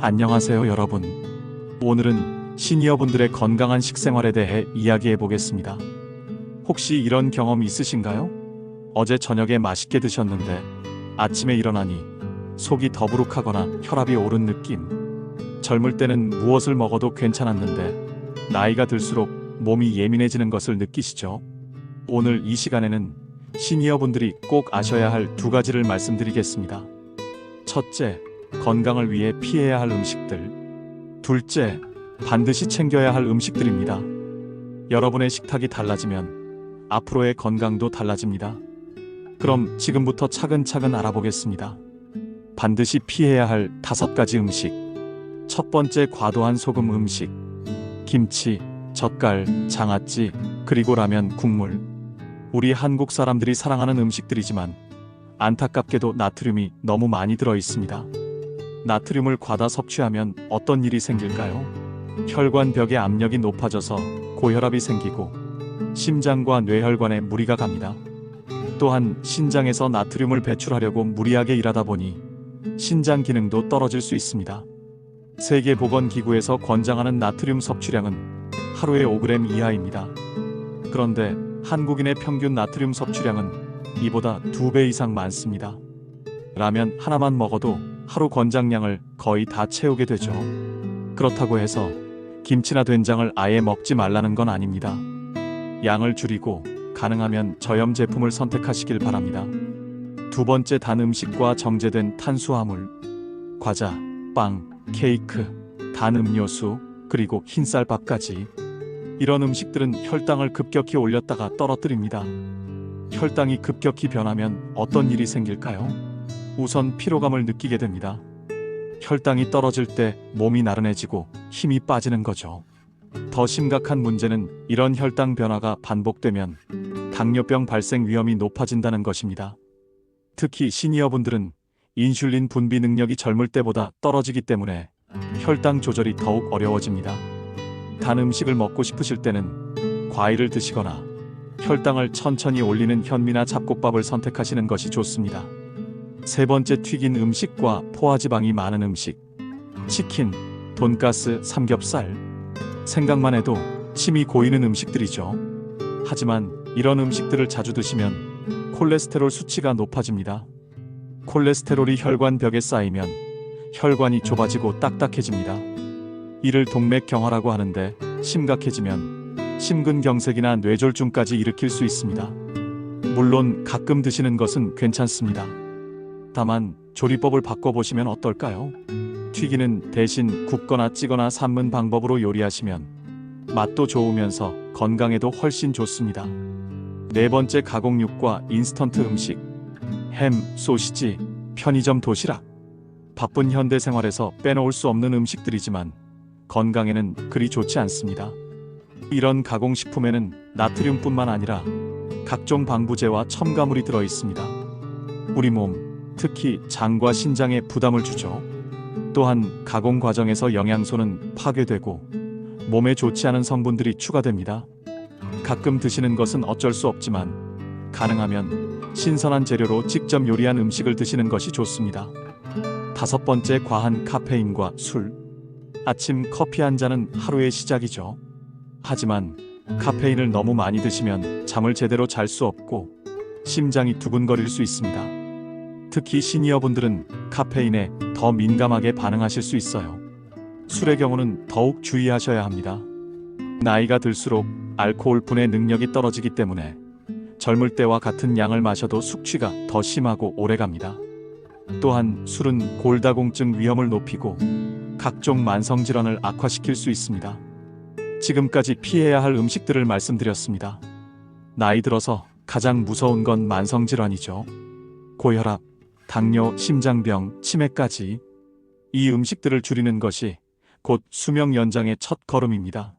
안녕하세요, 여러분. 오늘은 시니어분들의 건강한 식생활에 대해 이야기해 보겠습니다. 혹시 이런 경험 있으신가요? 어제 저녁에 맛있게 드셨는데 아침에 일어나니 속이 더부룩하거나 혈압이 오른 느낌. 젊을 때는 무엇을 먹어도 괜찮았는데 나이가 들수록 몸이 예민해지는 것을 느끼시죠? 오늘 이 시간에는 시니어분들이 꼭 아셔야 할 두 가지를 말씀드리겠습니다. 첫째, 건강을 위해 피해야 할 음식들. 둘째, 반드시 챙겨야 할 음식들입니다. 여러분의 식탁이 달라지면 앞으로의 건강도 달라집니다. 그럼 지금부터 차근차근 알아보겠습니다. 반드시 피해야 할 5가지 음식. 첫 번째, 과도한 소금 음식. 김치, 젓갈, 장아찌, 그리고 라면, 국물. 우리 한국 사람들이 사랑하는 음식들이지만 안타깝게도 나트륨이 너무 많이 들어 있습니다. 나트륨을 과다 섭취하면 어떤 일이 생길까요? 혈관벽의 압력이 높아져서 고혈압이 생기고 심장과 뇌혈관에 무리가 갑니다. 또한 신장에서 나트륨을 배출하려고 무리하게 일하다 보니 신장 기능도 떨어질 수 있습니다. 세계보건기구에서 권장하는 나트륨 섭취량은 하루에 5g 이하입니다. 그런데 한국인의 평균 나트륨 섭취량은 이보다 2배 이상 많습니다. 라면 하나만 먹어도 하루 권장량을 거의 다 채우게 되죠. 그렇다고 해서 김치나 된장을 아예 먹지 말라는 건 아닙니다. 양을 줄이고 가능하면 저염 제품을 선택하시길 바랍니다. 두 번째, 단 음식과 정제된 탄수화물. 과자, 빵, 케이크, 단 음료수, 그리고 흰쌀밥까지. 이런 음식들은 혈당을 급격히 올렸다가 떨어뜨립니다. 혈당이 급격히 변하면 어떤 일이 생길까요? 우선 피로감을 느끼게 됩니다. 혈당이 떨어질 때 몸이 나른해지고 힘이 빠지는 거죠. 더 심각한 문제는 이런 혈당 변화가 반복되면 당뇨병 발생 위험이 높아진다는 것입니다. 특히 시니어분들은 인슐린 분비 능력이 젊을 때보다 떨어지기 때문에 혈당 조절이 더욱 어려워집니다. 단 음식을 먹고 싶으실 때는 과일을 드시거나 혈당을 천천히 올리는 현미나 잡곡밥을 선택하시는 것이 좋습니다. 세 번째, 튀긴 음식과 포화지방이 많은 음식. 치킨, 돈가스, 삼겹살. 생각만 해도 침이 고이는 음식들이죠. 하지만 이런 음식들을 자주 드시면 콜레스테롤 수치가 높아집니다. 콜레스테롤이 혈관벽에 쌓이면 혈관이 좁아지고 딱딱해집니다. 이를 동맥경화라고 하는데 심각해지면 심근경색이나 뇌졸중까지 일으킬 수 있습니다. 물론 가끔 드시는 것은 괜찮습니다. 다만 조리법을 바꿔보시면 어떨까요? 튀기는 대신 굽거나 찌거나 삶는 방법으로 요리하시면 맛도 좋으면서 건강에도 훨씬 좋습니다. 네 번째, 가공육과 인스턴트 음식. 햄, 소시지, 편의점 도시락. 바쁜 현대 생활에서 빼놓을 수 없는 음식들이지만 건강에는 그리 좋지 않습니다. 이런 가공식품에는 나트륨뿐만 아니라 각종 방부제와 첨가물이 들어 있습니다. 우리 몸, 특히 장과 신장에 부담을 주죠. 또한 가공 과정에서 영양소는 파괴되고 몸에 좋지 않은 성분들이 추가됩니다. 가끔 드시는 것은 어쩔 수 없지만 가능하면 신선한 재료로 직접 요리한 음식을 드시는 것이 좋습니다. 다섯 번째, 과한 카페인과 술. 아침 커피 한 잔은 하루의 시작이죠. 하지만 카페인을 너무 많이 드시면 잠을 제대로 잘 수 없고 심장이 두근거릴 수 있습니다. 특히 시니어분들은 카페인에 더 민감하게 반응하실 수 있어요. 술의 경우는 더욱 주의하셔야 합니다. 나이가 들수록 알코올분해 능력이 떨어지기 때문에 젊을 때와 같은 양을 마셔도 숙취가 더 심하고 오래갑니다. 또한 술은 골다공증 위험을 높이고 각종 만성질환을 악화시킬 수 있습니다. 지금까지 피해야 할 음식들을 말씀드렸습니다. 나이 들어서 가장 무서운 건 만성질환이죠. 고혈압, 당뇨, 심장병, 치매까지. 이 음식들을 줄이는 것이 곧 수명 연장의 첫 걸음입니다.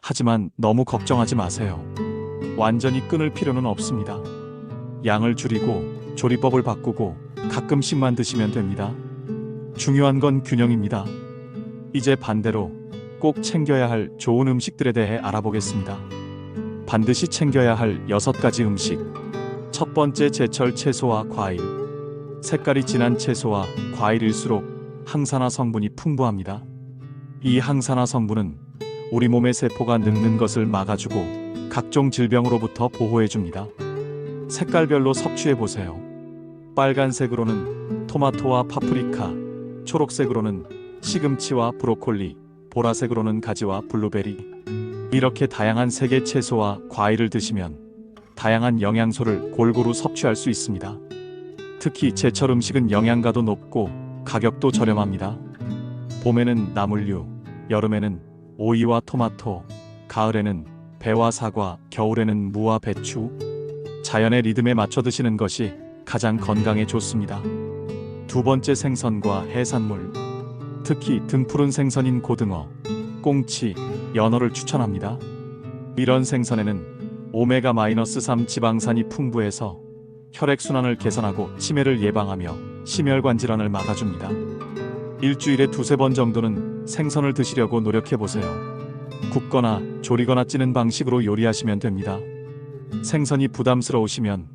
하지만 너무 걱정하지 마세요. 완전히 끊을 필요는 없습니다. 양을 줄이고 조리법을 바꾸고 가끔씩만 드시면 됩니다. 중요한 건 균형입니다. 이제 반대로 꼭 챙겨야 할 좋은 음식들에 대해 알아보겠습니다. 반드시 챙겨야 할 6가지 음식. 첫 번째, 제철 채소와 과일. 색깔이 진한 채소와 과일일수록 항산화 성분이 풍부합니다. 이 항산화 성분은 우리 몸의 세포가 늙는 것을 막아주고 각종 질병으로부터 보호해줍니다. 색깔별로 섭취해보세요. 빨간색으로는 토마토와 파프리카, 초록색으로는 시금치와 브로콜리, 보라색으로는 가지와 블루베리. 이렇게 다양한 색의 채소와 과일을 드시면 다양한 영양소를 골고루 섭취할 수 있습니다. 특히 제철 음식은 영양가도 높고 가격도 저렴합니다. 봄에는 나물류, 여름에는 오이와 토마토, 가을에는 배와 사과, 겨울에는 무와 배추. 자연의 리듬에 맞춰 드시는 것이 가장 건강에 좋습니다. 두 번째, 생선과 해산물. 특히 등푸른 생선인 고등어, 꽁치, 연어를 추천합니다. 이런 생선에는 오메가-3 지방산이 풍부해서 혈액순환을 개선하고 치매를 예방하며 심혈관 질환을 막아줍니다. 일주일에 2-3번 정도는 생선을 드시려고 노력해보세요. 굽거나 조리거나 찌는 방식으로 요리하시면 됩니다. 생선이 부담스러우시면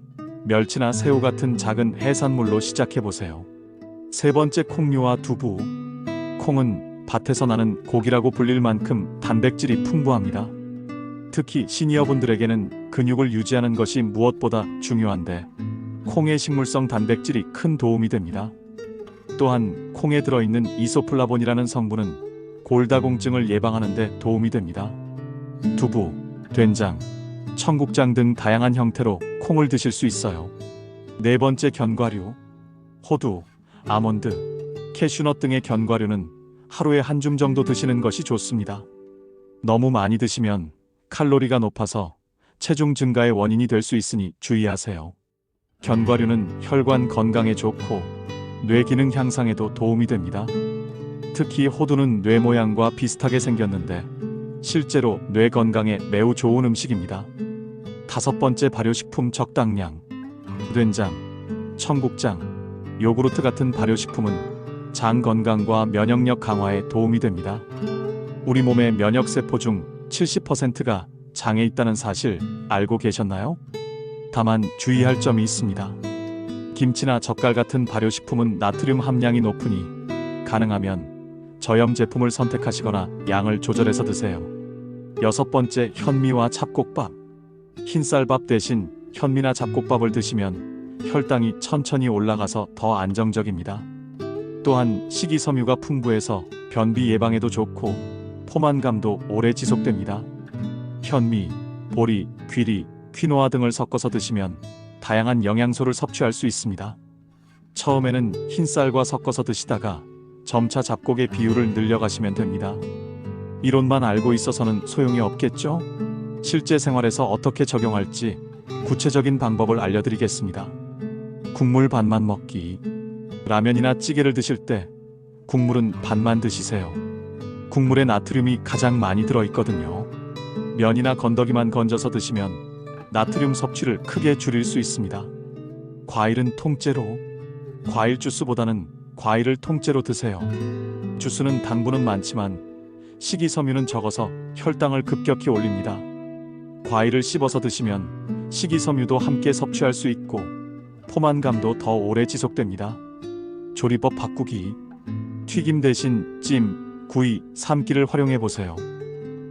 멸치나 새우 같은 작은 해산물로 시작해보세요. 세 번째, 콩류와 두부. 콩은 밭에서 나는 고기라고 불릴 만큼 단백질이 풍부합니다. 특히 시니어분들에게는 근육을 유지하는 것이 무엇보다 중요한데 콩의 식물성 단백질이 큰 도움이 됩니다. 또한 콩에 들어있는 이소플라본이라는 성분은 골다공증을 예방하는 데 도움이 됩니다. 두부, 된장, 청국장 등 다양한 형태로 콩을 드실 수 있어요. 네 번째, 견과류. 호두, 아몬드, 캐슈넛 등의 견과류는 하루에 한 줌 정도 드시는 것이 좋습니다. 너무 많이 드시면 칼로리가 높아서 체중 증가의 원인이 될 수 있으니 주의하세요. 견과류는 혈관 건강에 좋고 뇌 기능 향상에도 도움이 됩니다. 특히 호두는 뇌 모양과 비슷하게 생겼는데 실제로 뇌 건강에 매우 좋은 음식입니다. 다섯 번째, 발효식품 적당량. 된장, 청국장, 요구르트 같은 발효식품은 장 건강과 면역력 강화에 도움이 됩니다. 우리 몸의 면역세포 중 70%가 장에 있다는 사실 알고 계셨나요? 다만 주의할 점이 있습니다. 김치나 젓갈 같은 발효식품은 나트륨 함량이 높으니 가능하면 저염 제품을 선택하시거나 양을 조절해서 드세요. 여섯 번째, 현미와 잡곡밥. 흰쌀밥 대신 현미나 잡곡밥을 드시면 혈당이 천천히 올라가서 더 안정적입니다. 또한 식이섬유가 풍부해서 변비 예방에도 좋고 포만감도 오래 지속됩니다. 현미, 보리, 귀리, 퀴노아 등을 섞어서 드시면 다양한 영양소를 섭취할 수 있습니다. 처음에는 흰쌀과 섞어서 드시다가 점차 잡곡의 비율을 늘려가시면 됩니다. 이론만 알고 있어서는 소용이 없겠죠? 실제 생활에서 어떻게 적용할지 구체적인 방법을 알려드리겠습니다. 국물 반만 먹기. 라면이나 찌개를 드실 때 국물은 반만 드시세요. 국물에 나트륨이 가장 많이 들어있거든요. 면이나 건더기만 건져서 드시면 나트륨 섭취를 크게 줄일 수 있습니다. 과일은 통째로. 과일 주스보다는 과일을 통째로 드세요. 주스는 당분은 많지만 식이섬유는 적어서 혈당을 급격히 올립니다. 과일을 씹어서 드시면 식이섬유도 함께 섭취할 수 있고 포만감도 더 오래 지속됩니다. 조리법 바꾸기. 튀김 대신 찜, 구이, 삶기를 활용해보세요.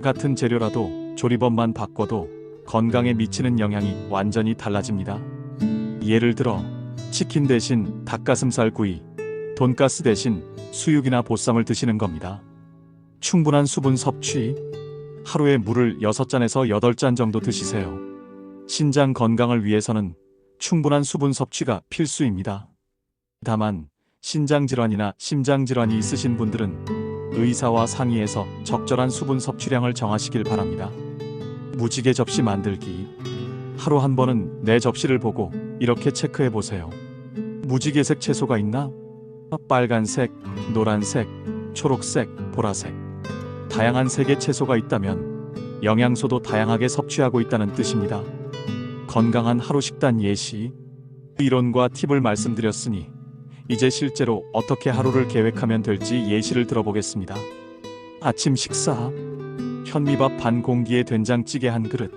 같은 재료라도 조리법만 바꿔도 건강에 미치는 영향이 완전히 달라집니다. 예를 들어 치킨 대신 닭가슴살 구이, 돈가스 대신 수육이나 보쌈을 드시는 겁니다. 충분한 수분 섭취. 하루에 물을 6잔에서 8잔 정도 드시세요. 신장 건강을 위해서는 충분한 수분 섭취가 필수입니다. 다만 신장질환이나 심장질환이 있으신 분들은 의사와 상의해서 적절한 수분 섭취량을 정하시길 바랍니다. 무지개 접시 만들기. 하루 한 번은 내 접시를 보고 이렇게 체크해 보세요. 무지개색 채소가 있나? 빨간색, 노란색, 초록색, 보라색. 다양한 색의 채소가 있다면 영양소도 다양하게 섭취하고 있다는 뜻입니다. 건강한 하루 식단 예시. 이론과 팁을 말씀드렸으니 이제 실제로 어떻게 하루를 계획하면 될지 예시를 들어보겠습니다. 아침 식사. 현미밥 반 공기에 된장찌개 한 그릇,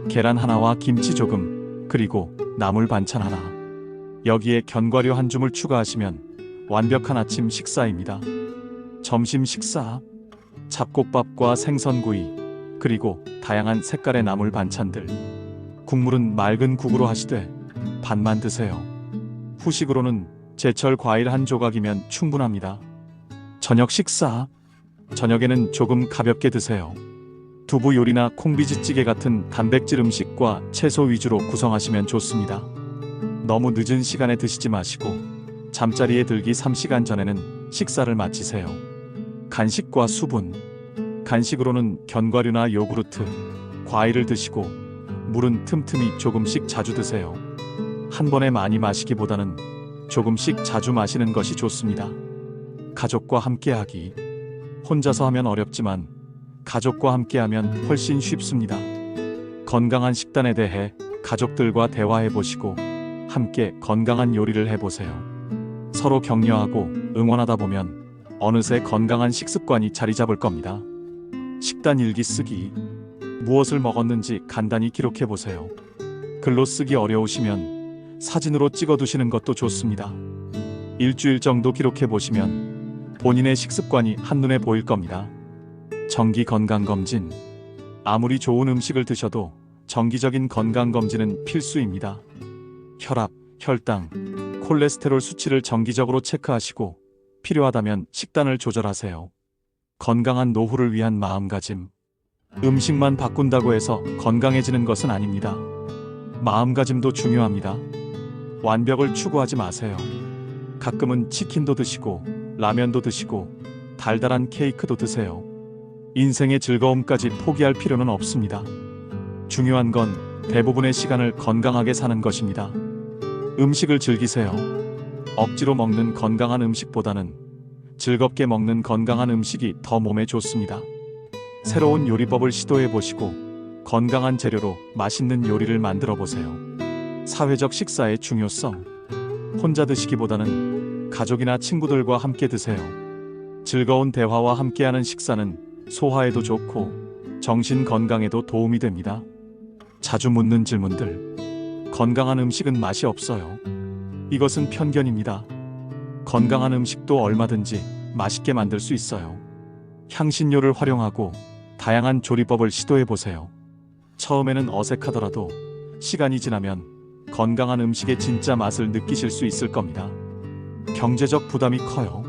계란 하나와 김치 조금, 그리고 나물 반찬 하나. 여기에 견과류 한 줌을 추가하시면 완벽한 아침 식사입니다. 점심 식사, 잡곡밥과 생선구이, 그리고 다양한 색깔의 나물 반찬들. 국물은 맑은 국으로 하시되 반만 드세요. 후식으로는 제철 과일 한 조각이면 충분합니다. 저녁 식사, 저녁에는 조금 가볍게 드세요. 두부 요리나 콩비지찌개 같은 단백질 음식과 채소 위주로 구성하시면 좋습니다. 너무 늦은 시간에 드시지 마시고 잠자리에 들기 3시간 전에는 식사를 마치세요. 간식과 수분, 간식으로는 견과류나 요구르트, 과일을 드시고 물은 틈틈이 조금씩 자주 드세요. 한 번에 많이 마시기보다는 조금씩 자주 마시는 것이 좋습니다. 가족과 함께하기. 혼자서 하면 어렵지만 가족과 함께하면 훨씬 쉽습니다. 건강한 식단에 대해 가족들과 대화해 보시고 함께 건강한 요리를 해보세요. 서로 격려하고 응원하다 보면 어느새 건강한 식습관이 자리 잡을 겁니다. 식단 일기 쓰기. 무엇을 먹었는지 간단히 기록해 보세요. 글로 쓰기 어려우시면 사진으로 찍어 두시는 것도 좋습니다. 일주일 정도 기록해 보시면 본인의 식습관이 한눈에 보일 겁니다. 정기 건강검진. 아무리 좋은 음식을 드셔도 정기적인 건강검진은 필수입니다. 혈압, 혈당, 콜레스테롤 수치를 정기적으로 체크하시고 필요하다면 식단을 조절하세요. 건강한 노후를 위한 마음가짐. 음식만 바꾼다고 해서 건강해지는 것은 아닙니다. 마음가짐도 중요합니다. 완벽을 추구하지 마세요. 가끔은 치킨도 드시고 라면도 드시고 달달한 케이크도 드세요. 인생의 즐거움까지 포기할 필요는 없습니다. 중요한 건 대부분의 시간을 건강하게 사는 것입니다. 음식을 즐기세요. 억지로 먹는 건강한 음식보다는 즐겁게 먹는 건강한 음식이 더 몸에 좋습니다. 새로운 요리법을 시도해 보시고 건강한 재료로 맛있는 요리를 만들어 보세요. 사회적 식사의 중요성. 혼자 드시기보다는 가족이나 친구들과 함께 드세요. 즐거운 대화와 함께하는 식사는 소화에도 좋고 정신 건강에도 도움이 됩니다. 자주 묻는 질문들. 건강한 음식은 맛이 없어요. 이것은 편견입니다. 건강한 음식도 얼마든지 맛있게 만들 수 있어요. 향신료를 활용하고 다양한 조리법을 시도해 보세요. 처음에는 어색하더라도 시간이 지나면 건강한 음식의 진짜 맛을 느끼실 수 있을 겁니다. 경제적 부담이 커요.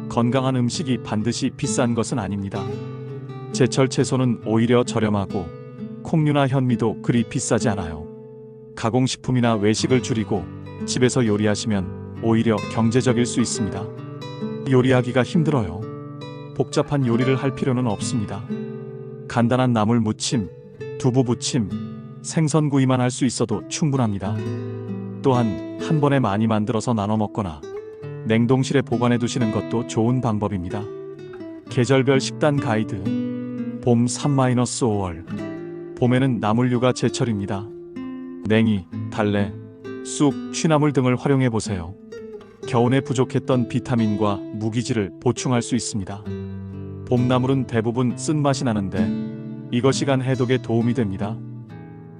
건강한 음식이 반드시 비싼 것은 아닙니다. 제철 채소는 오히려 저렴하고 콩류나 현미도 그리 비싸지 않아요. 가공식품이나 외식을 줄이고 집에서 요리하시면 오히려 경제적일 수 있습니다. 요리하기가 힘들어요. 복잡한 요리를 할 필요는 없습니다. 간단한 나물 무침, 두부 부침, 생선구이만 할 수 있어도 충분합니다. 또한 한 번에 많이 만들어서 나눠 먹거나 냉동실에 보관해 두시는 것도 좋은 방법입니다. 계절별 식단 가이드. 봄 3-5월. 봄에는 나물류가 제철입니다. 냉이, 달래, 쑥, 취나물 등을 활용해 보세요. 겨울에 부족했던 비타민과 무기질을 보충할 수 있습니다. 봄나물은 대부분 쓴맛이 나는데 이것이 간 해독에 도움이 됩니다.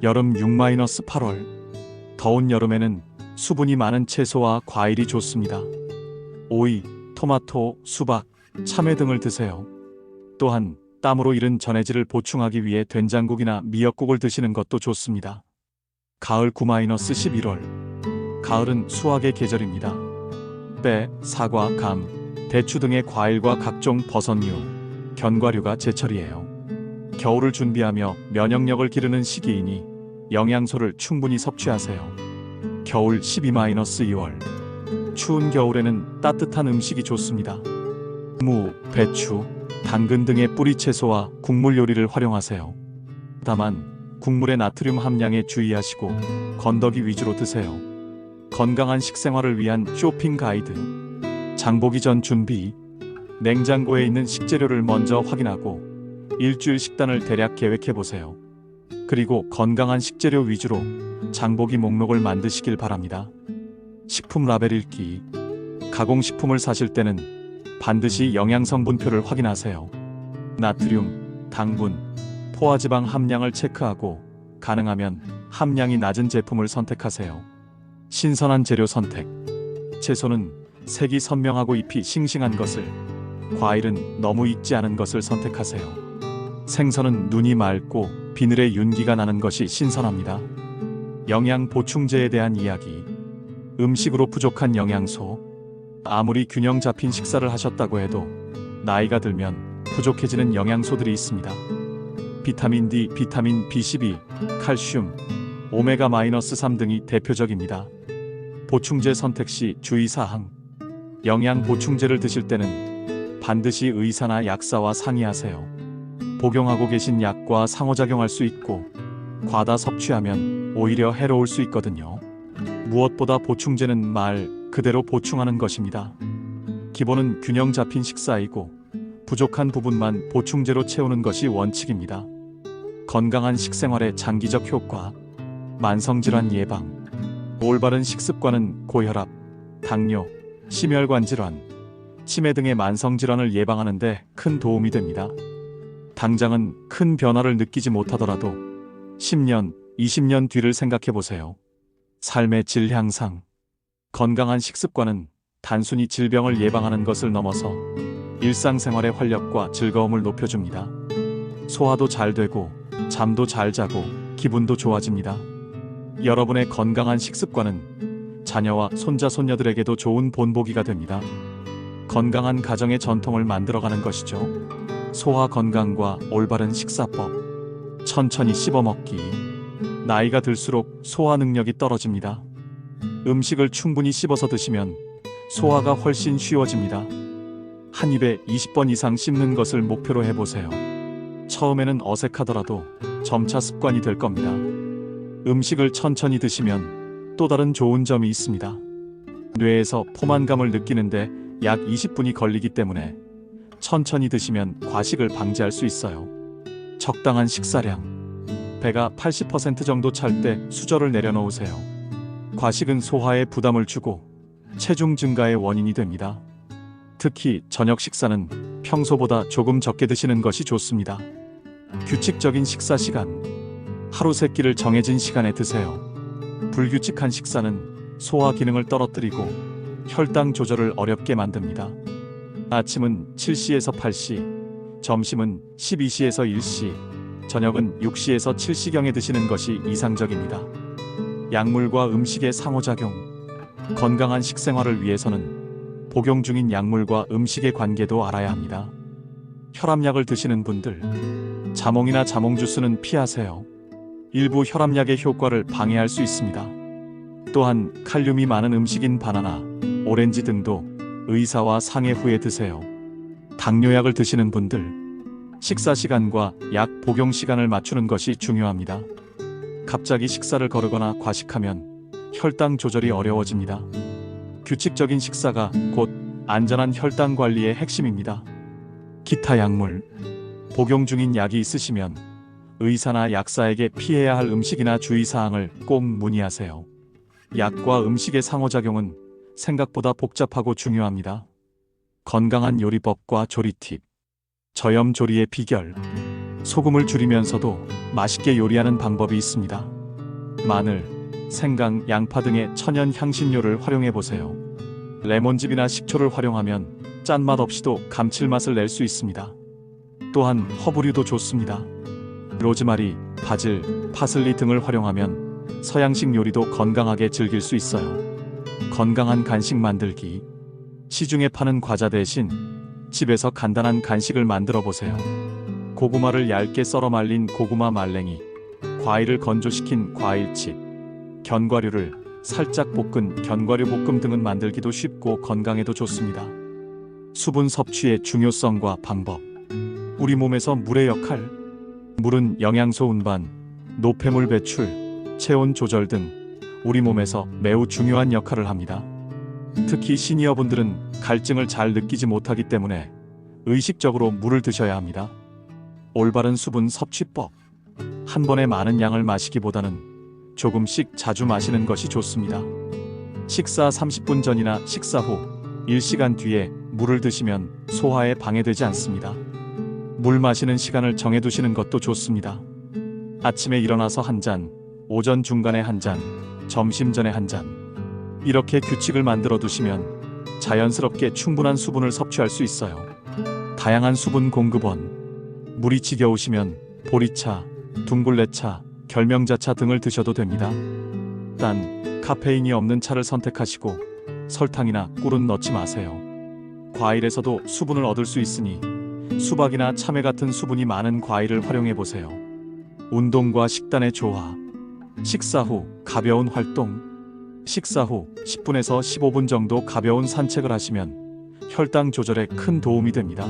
여름 6-8월. 더운 여름에는 수분이 많은 채소와 과일이 좋습니다. 오이, 토마토, 수박, 참외 등을 드세요. 또한 땀으로 잃은 전해질을 보충하기 위해 된장국이나 미역국을 드시는 것도 좋습니다. 가을 9-11월. 가을은 수확의 계절입니다. 빼, 사과, 감, 대추 등의 과일과 각종 버섯류, 견과류가 제철이에요. 겨울을 준비하며 면역력을 기르는 시기이니 영양소를 충분히 섭취하세요. 겨울 12-2월. 추운 겨울에는 따뜻한 음식이 좋습니다. 무, 배추, 당근 등의 뿌리 채소와 국물 요리를 활용하세요. 다만 국물의 나트륨 함량에 주의하시고 건더기 위주로 드세요. 건강한 식생활을 위한 쇼핑 가이드. 장보기 전 준비. 냉장고에 있는 식재료를 먼저 확인하고 일주일 식단을 대략 계획해 보세요. 그리고 건강한 식재료 위주로 장보기 목록을 만드시길 바랍니다. 식품 라벨 읽기. 가공식품을 사실 때는 반드시 영양성분표를 확인하세요. 나트륨, 당분, 포화지방 함량을 체크하고 가능하면 함량이 낮은 제품을 선택하세요. 신선한 재료 선택. 채소는 색이 선명하고 잎이 싱싱한 것을, 과일은 너무 익지 않은 것을 선택하세요. 생선은 눈이 맑고 비늘에 윤기가 나는 것이 신선합니다. 영양 보충제에 대한 이야기. 음식으로 부족한 영양소. 아무리 균형 잡힌 식사를 하셨다고 해도 나이가 들면 부족해지는 영양소들이 있습니다. 비타민 D, 비타민 B12, 칼슘, 오메가-3 등이 대표적입니다. 보충제 선택 시 주의사항. 영양 보충제를 드실 때는 반드시 의사나 약사와 상의하세요. 복용하고 계신 약과 상호작용할 수 있고 과다 섭취하면 오히려 해로울 수 있거든요. 무엇보다 보충제는 말 그대로 보충하는 것입니다. 기본은 균형 잡힌 식사이고 부족한 부분만 보충제로 채우는 것이 원칙입니다. 건강한 식생활의 장기적 효과. 만성질환 예방. 올바른 식습관은 고혈압, 당뇨, 심혈관 질환, 치매 등의 만성질환을 예방하는 데 큰 도움이 됩니다. 당장은 큰 변화를 느끼지 못하더라도 10년, 20년 뒤를 생각해 보세요. 삶의 질 향상. 건강한 식습관은 단순히 질병을 예방하는 것을 넘어서 일상생활의 활력과 즐거움을 높여줍니다. 소화도 잘 되고 잠도 잘 자고 기분도 좋아집니다. 여러분의 건강한 식습관은 자녀와 손자, 손녀들에게도 좋은 본보기가 됩니다. 건강한 가정의 전통을 만들어가는 것이죠. 소화 건강과 올바른 식사법. 천천히 씹어먹기. 나이가 들수록 소화 능력이 떨어집니다. 음식을 충분히 씹어서 드시면 소화가 훨씬 쉬워집니다. 한 입에 20번 이상 씹는 것을 목표로 해보세요. 처음에는 어색하더라도 점차 습관이 될 겁니다. 음식을 천천히 드시면 또 다른 좋은 점이 있습니다. 뇌에서 포만감을 느끼는데 약 20분이 걸리기 때문에 천천히 드시면 과식을 방지할 수 있어요. 적당한 식사량. 배가 80% 정도 찰 때 수저를 내려놓으세요. 과식은 소화에 부담을 주고 체중 증가의 원인이 됩니다. 특히 저녁 식사는 평소보다 조금 적게 드시는 것이 좋습니다. 규칙적인 식사 시간. 하루 3끼를 정해진 시간에 드세요. 불규칙한 식사는 소화 기능을 떨어뜨리고 혈당 조절을 어렵게 만듭니다. 아침은 7시에서 8시, 점심은 12시에서 1시, 저녁은 6시에서 7시경에 드시는 것이 이상적입니다. 약물과 음식의 상호작용. 건강한 식생활을 위해서는 복용 중인 약물과 음식의 관계도 알아야 합니다. 혈압약을 드시는 분들, 자몽이나 자몽 주스는 피하세요. 일부 혈압약의 효과를 방해할 수 있습니다. 또한 칼륨이 많은 음식인 바나나, 오렌지 등도 의사와 상의 후에 드세요. 당뇨약을 드시는 분들, 식사 시간과 약 복용 시간을 맞추는 것이 중요합니다. 갑자기 식사를 거르거나 과식하면 혈당 조절이 어려워집니다. 규칙적인 식사가 곧 안전한 혈당 관리의 핵심입니다. 기타 약물. 복용 중인 약이 있으시면 의사나 약사에게 피해야 할 음식이나 주의사항을 꼭 문의하세요. 약과 음식의 상호작용은 생각보다 복잡하고 중요합니다. 건강한 요리법과 조리 팁. 저염 조리의 비결. 소금을 줄이면서도 맛있게 요리하는 방법이 있습니다. 마늘, 생강, 양파 등의 천연 향신료를 활용해 보세요. 레몬즙이나 식초를 활용하면 짠맛 없이도 감칠맛을 낼 수 있습니다. 또한 허브류도 좋습니다. 로즈마리, 바질, 파슬리 등을 활용하면 서양식 요리도 건강하게 즐길 수 있어요. 건강한 간식 만들기. 시중에 파는 과자 대신 집에서 간단한 간식을 만들어 보세요. 고구마를 얇게 썰어 말린 고구마 말랭이, 과일을 건조시킨 과일칩, 견과류를 살짝 볶은 견과류 볶음 등은 만들기도 쉽고 건강에도 좋습니다. 수분 섭취의 중요성과 방법. 우리 몸에서 물의 역할. 물은 영양소 운반, 노폐물 배출, 체온 조절 등 우리 몸에서 매우 중요한 역할을 합니다. 특히 시니어분들은 갈증을 잘 느끼지 못하기 때문에 의식적으로 물을 드셔야 합니다. 올바른 수분 섭취법. 한 번에 많은 양을 마시기보다는 조금씩 자주 마시는 것이 좋습니다. 식사 30분 전이나 식사 후 1시간 뒤에 물을 드시면 소화에 방해되지 않습니다. 물 마시는 시간을 정해두시는 것도 좋습니다. 아침에 일어나서 한 잔, 오전 중간에 한 잔, 점심 전에 한 잔. 이렇게 규칙을 만들어 두시면 자연스럽게 충분한 수분을 섭취할 수 있어요. 다양한 수분 공급원. 물이 지겨우시면 보리차, 둥글레차, 결명자차 등을 드셔도 됩니다. 단, 카페인이 없는 차를 선택하시고 설탕이나 꿀은 넣지 마세요. 과일에서도 수분을 얻을 수 있으니 수박이나 참외 같은 수분이 많은 과일을 활용해 보세요. 운동과 식단의 조화. 식사 후 가벼운 활동. 식사 후 10분에서 15분 정도 가벼운 산책을 하시면 혈당 조절에 큰 도움이 됩니다.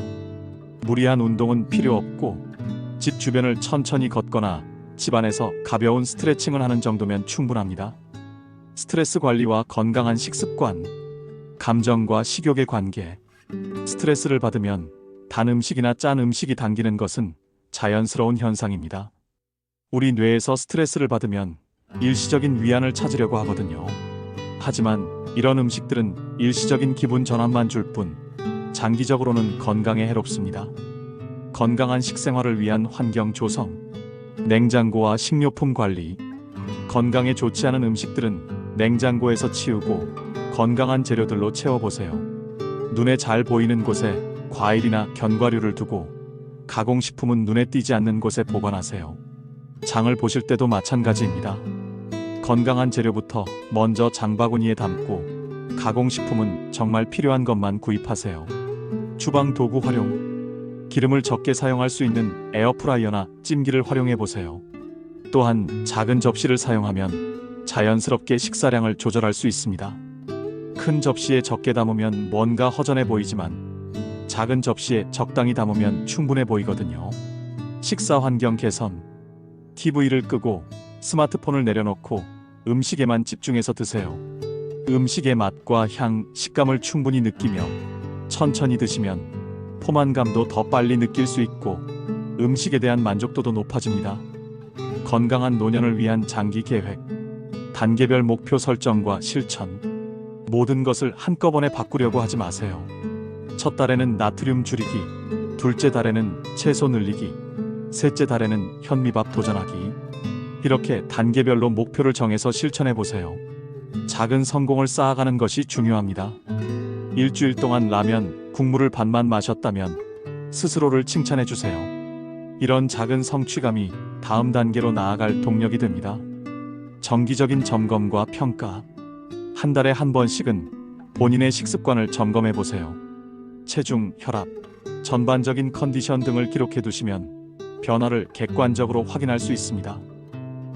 무리한 운동은 필요 없고 집 주변을 천천히 걷거나 집안에서 가벼운 스트레칭을 하는 정도면 충분합니다. 스트레스 관리와 건강한 식습관. 감정과 식욕의 관계. 스트레스를 받으면 단 음식이나 짠 음식이 당기는 것은 자연스러운 현상입니다. 우리 뇌에서 스트레스를 받으면 일시적인 위안을 찾으려고 하거든요. 하지만 이런 음식들은 일시적인 기분 전환만 줄 뿐 장기적으로는 건강에 해롭습니다. 건강한 식생활을 위한 환경 조성. 냉장고와 식료품 관리. 건강에 좋지 않은 음식들은 냉장고에서 치우고 건강한 재료들로 채워보세요. 눈에 잘 보이는 곳에 과일이나 견과류를 두고 가공식품은 눈에 띄지 않는 곳에 보관하세요. 장을 보실 때도 마찬가지입니다. 건강한 재료부터 먼저 장바구니에 담고 가공식품은 정말 필요한 것만 구입하세요. 주방 도구 활용. 기름을 적게 사용할 수 있는 에어프라이어나 찜기를 활용해 보세요. 또한 작은 접시를 사용하면 자연스럽게 식사량을 조절할 수 있습니다. 큰 접시에 적게 담으면 뭔가 허전해 보이지만 작은 접시에 적당히 담으면 충분해 보이거든요. 식사 환경 개선. TV를 끄고 스마트폰을 내려놓고 음식에만 집중해서 드세요. 음식의 맛과 향, 식감을 충분히 느끼며 천천히 드시면 포만감도 더 빨리 느낄 수 있고 음식에 대한 만족도도 높아집니다. 건강한 노년을 위한 장기 계획. 단계별 목표 설정과 실천. 모든 것을 한꺼번에 바꾸려고 하지 마세요. 첫 달에는 나트륨 줄이기, 둘째 달에는 채소 늘리기, 셋째 달에는 현미밥 도전하기. 이렇게 단계별로 목표를 정해서 실천해 보세요. 작은 성공을 쌓아가는 것이 중요합니다. 일주일 동안 라면, 국물을 반만 마셨다면 스스로를 칭찬해 주세요. 이런 작은 성취감이 다음 단계로 나아갈 동력이 됩니다. 정기적인 점검과 평가. 한 달에 한 번씩은 본인의 식습관을 점검해 보세요. 체중, 혈압, 전반적인 컨디션 등을 기록해 두시면 변화를 객관적으로 확인할 수 있습니다.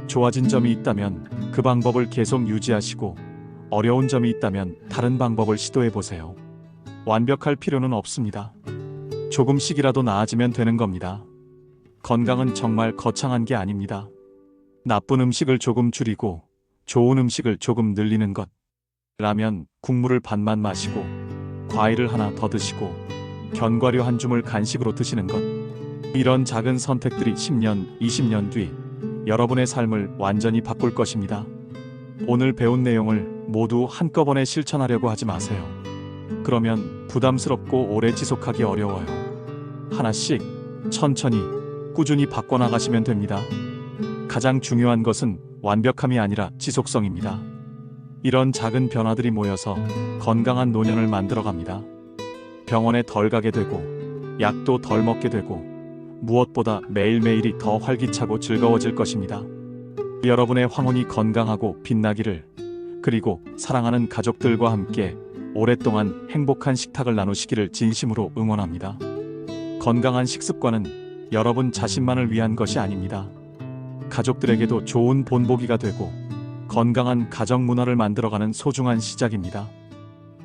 좋아진 점이 있다면 그 방법을 계속 유지하시고 어려운 점이 있다면 다른 방법을 시도해 보세요. 완벽할 필요는 없습니다. 조금씩이라도 나아지면 되는 겁니다. 건강은 정말 거창한 게 아닙니다. 나쁜 음식을 조금 줄이고 좋은 음식을 조금 늘리는 것. 라면, 국물을 반만 마시고 과일을 하나 더 드시고 견과류 한 줌을 간식으로 드시는 것. 이런 작은 선택들이 10년, 20년 뒤 여러분의 삶을 완전히 바꿀 것입니다. 오늘 배운 내용을 모두 한꺼번에 실천하려고 하지 마세요. 그러면 부담스럽고 오래 지속하기 어려워요. 하나씩 천천히 꾸준히 바꿔나가시면 됩니다. 가장 중요한 것은 완벽함이 아니라 지속성입니다. 이런 작은 변화들이 모여서 건강한 노년을 만들어갑니다. 병원에 덜 가게 되고 약도 덜 먹게 되고 무엇보다 매일매일이 더 활기차고 즐거워질 것입니다. 여러분의 황혼이 건강하고 빛나기를, 그리고 사랑하는 가족들과 함께 오랫동안 행복한 식탁을 나누시기를 진심으로 응원합니다. 건강한 식습관은 여러분 자신만을 위한 것이 아닙니다. 가족들에게도 좋은 본보기가 되고 건강한 가정 문화를 만들어가는 소중한 시작입니다.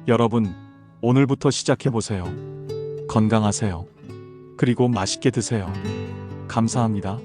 여러분, 오늘부터 시작해보세요. 건강하세요. 그리고 맛있게 드세요. 감사합니다.